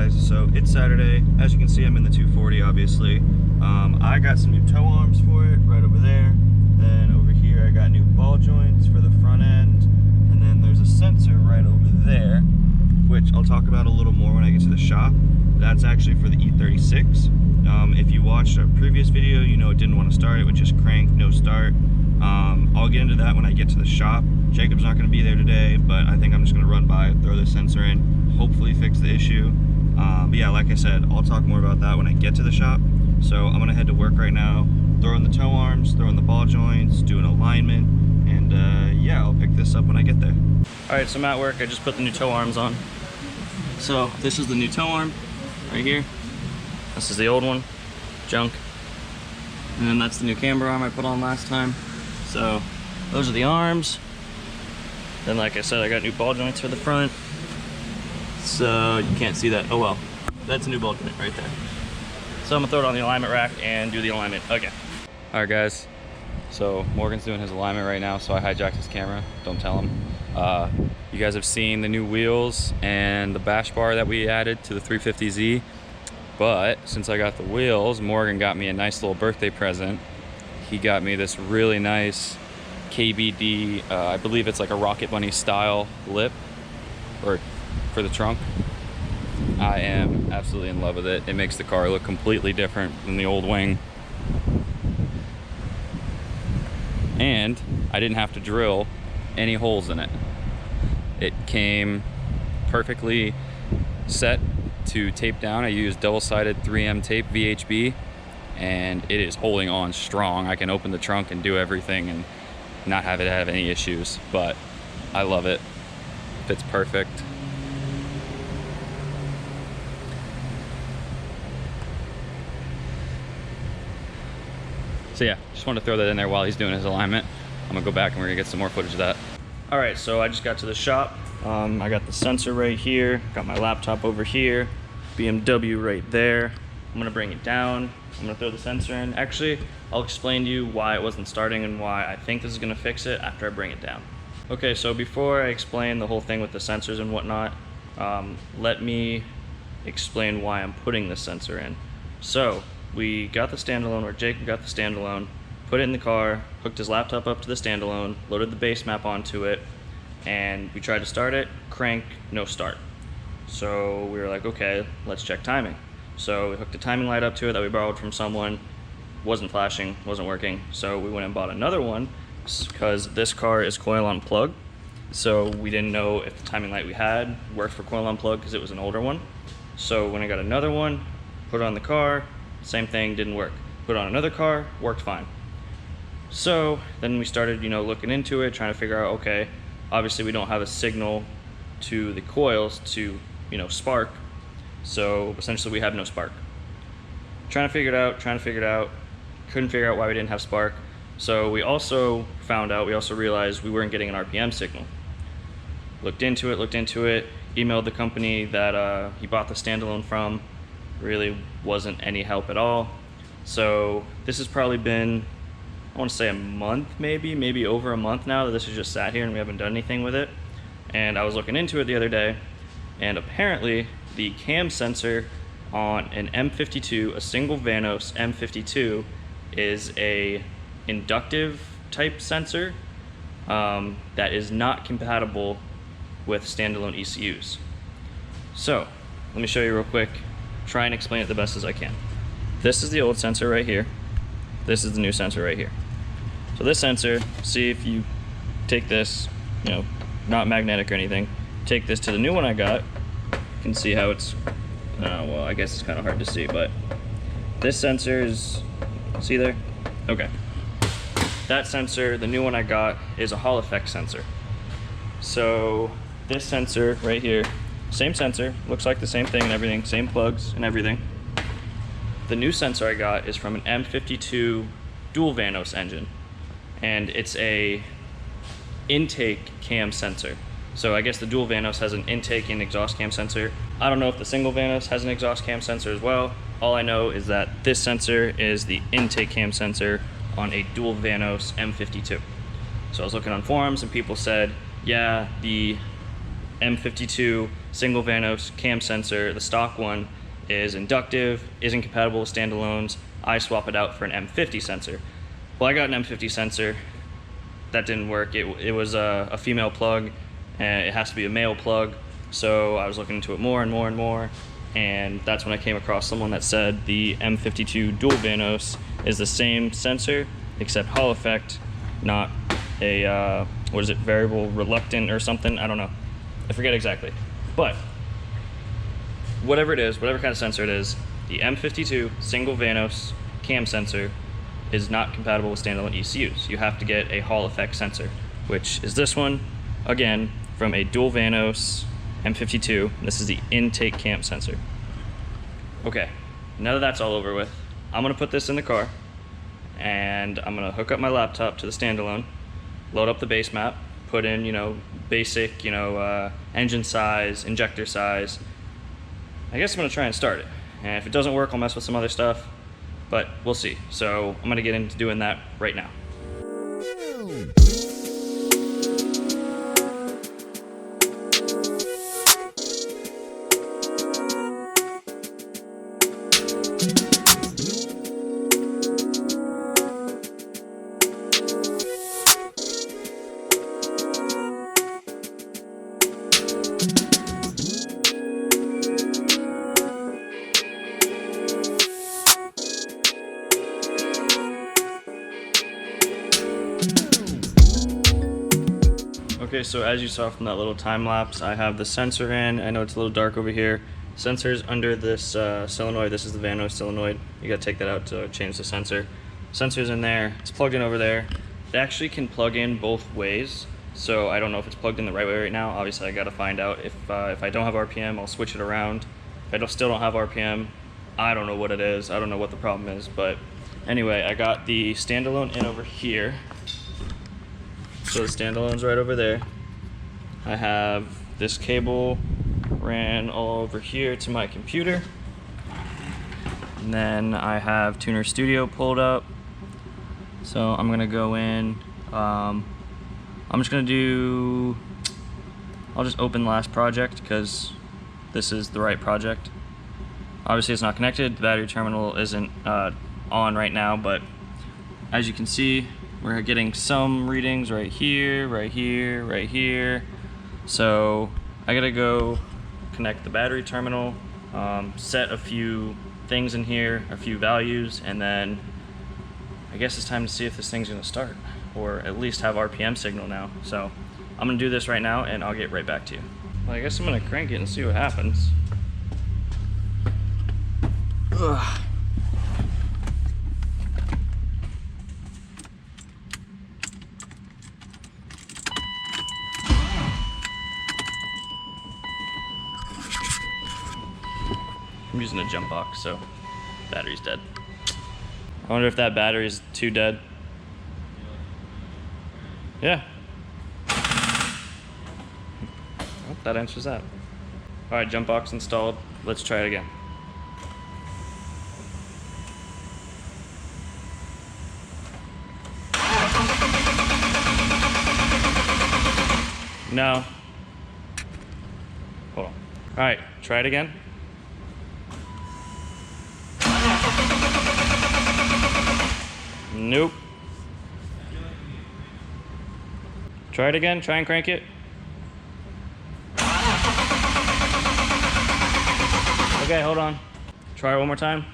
guys, so it's Saturday. As you can see, I'm in the 240 obviously. I got some new tow arms for it right over there. Then over here I got new ball joints for the front end. And then there's a sensor right over there, which I'll talk about a little more when I get to the shop. That's actually for the E36. If you watched a previous video, you know it didn't want to start. It would just crank, no start. I'll get into that when I get to the shop. Jacob's not going to be there today, but I think I'm just going to run by, throw the sensor in, hopefully fix the issue. But yeah, like I said, I'll talk more about that when I get to the shop. So I'm going to head to work right now, throw in the tow arms, throw in the ball joints, do an alignment, and yeah, I'll pick this up when I get there. Alright, so I'm at work. I just put the new tow arms on. So this is the new tow arm right here. This is the old one, junk. And then that's the new camber arm I put on last time. So those are the arms. Then like I said, I got new ball joints for the front. So you can't see that, oh well. That's a new ball joint right there. So I'm gonna throw it on the alignment rack and do the alignment again. All right guys, so Morgan's doing his alignment right now, so I hijacked his camera, don't tell him. You guys have seen the new wheels and the bash bar that we added to the 350Z, but since I got the wheels, Morgan got me a nice little birthday present. He got me this really nice KBD, I believe it's like a Rocket Bunny style lip or for the trunk. I am absolutely in love with it. It makes the car look completely different than the old wing. And I didn't have to drill any holes in it. It came perfectly set to tape down. I used double-sided 3M tape VHB, and it is holding on strong. I can open the trunk and do everything and not have it have any issues, but I love it. Fits perfect. So yeah, just wanted to throw that in there while he's doing his alignment. I'm gonna go back and we're gonna get some more footage of that. All right, so I just got to the shop. I got the sensor right here, got my laptop over here, BMW right there. I'm gonna bring it down. I'm gonna throw the sensor in. Actually, I'll explain to you why it wasn't starting and why I think this is gonna fix it after I bring it down. Okay, so before I explain the whole thing with the sensors and whatnot, let me explain why I'm putting this sensor in. So, we got the standalone, or Jacob got the standalone, put it in the car, hooked his laptop up to the standalone, loaded the base map onto it, and we tried to start it, crank, no start. So we were like, okay, let's check timing. So we hooked a timing light up to it that we borrowed from someone, wasn't flashing, wasn't working, so we went and bought another one because this car is coil on plug. So we didn't know if the timing light we had worked for coil on plug because it was an older one. So when I got another one, put it on the car, same thing, didn't work. Put on another car, worked fine. So then we started, looking into it, trying to figure out, okay, obviously we don't have a signal to the coils to, spark. So essentially we have no spark. Trying to figure it out, couldn't figure out why we didn't have spark. So we also realized we weren't getting an RPM signal. Looked into it, emailed the company that he bought the standalone from. Really wasn't any help at all. So this has probably been, I want to say a month, maybe over a month now that this has just sat here and we haven't done anything with it. And I was looking into it the other day, and apparently the cam sensor on an M52, a single Vanos M52, is a inductive type sensor that is not compatible with standalone ECUs. So let me show you real quick. Try and explain it the best as I can. This is the old sensor right here. This is the new sensor right here. So this sensor, see if you take this, not magnetic or anything, take this to the new one I got, you can see how it's, well, I guess it's kind of hard to see, but this sensor is, see there? Okay. That sensor, the new one I got, is a Hall effect sensor. So this sensor right here, same sensor, looks like the same thing and everything, same plugs and everything. The new sensor I got is from an M52 dual Vanos engine, and it's a intake cam sensor. So I guess the dual Vanos has an intake and exhaust cam sensor. I don't know if the single Vanos has an exhaust cam sensor as well. All I know is that this sensor is the intake cam sensor on a dual Vanos M52. So I was looking on forums and people said, yeah, the M52 single Vanos cam sensor, the stock one, is inductive, isn't compatible with standalones. I swap it out for an M50 sensor. Well, I got an M50 sensor. That didn't work. It was a female plug, and it has to be a male plug. So I was looking into it more and more and more, and that's when I came across someone that said the M52 dual Vanos is the same sensor, except Hall effect, not a, what is it, variable reluctant or something? I don't know. I forget exactly. But whatever it is, whatever kind of sensor it is, the M52 single Vanos cam sensor is not compatible with standalone ECUs. You have to get a Hall effect sensor, which is this one, again, from a dual Vanos M52. This is the intake cam sensor. Okay, now that that's all over with, I'm gonna put this in the car, and I'm gonna hook up my laptop to the standalone, load up the base map, put in, basic, engine size, injector size. I guess I'm gonna try and start it. And if it doesn't work, I'll mess with some other stuff, but we'll see. So I'm gonna get into doing that right now. Okay, so as you saw from that little time lapse, I have the sensor in. I know it's a little dark over here. Sensor's under this solenoid. This is the Vanos solenoid. You gotta take that out to change the sensor. Sensor's in there. It's plugged in over there. It actually can plug in both ways, so I don't know if it's plugged in the right way right now. Obviously, I gotta find out. If I don't have RPM, I'll switch it around. If I still don't have RPM, I don't know what it is. I don't know what the problem is, but anyway, I got the standalone in over here. So the standalone's right over there. I have this cable ran all over here to my computer. And then I have Tuner Studio pulled up. So I'm gonna go in. I'm just gonna I'll just open the last project because this is the right project. Obviously it's not connected. The battery terminal isn't on right now, but as you can see, we're getting some readings right here, right here, right here. So I gotta go connect the battery terminal, set a few things in here, a few values, and then I guess it's time to see if this thing's gonna start, or at least have RPM signal now. So I'm gonna do this right now and I'll get right back to you. Well, I guess I'm gonna crank it and see what happens. Ugh. I'm using a jump box, so battery's dead. I wonder if that battery's too dead. Yeah. Well, that answers that. All right, jump box installed. Let's try it again. No. Hold on. All right, try it again. Nope. Try it again. Try and crank it. Okay, hold on. Try it one more time.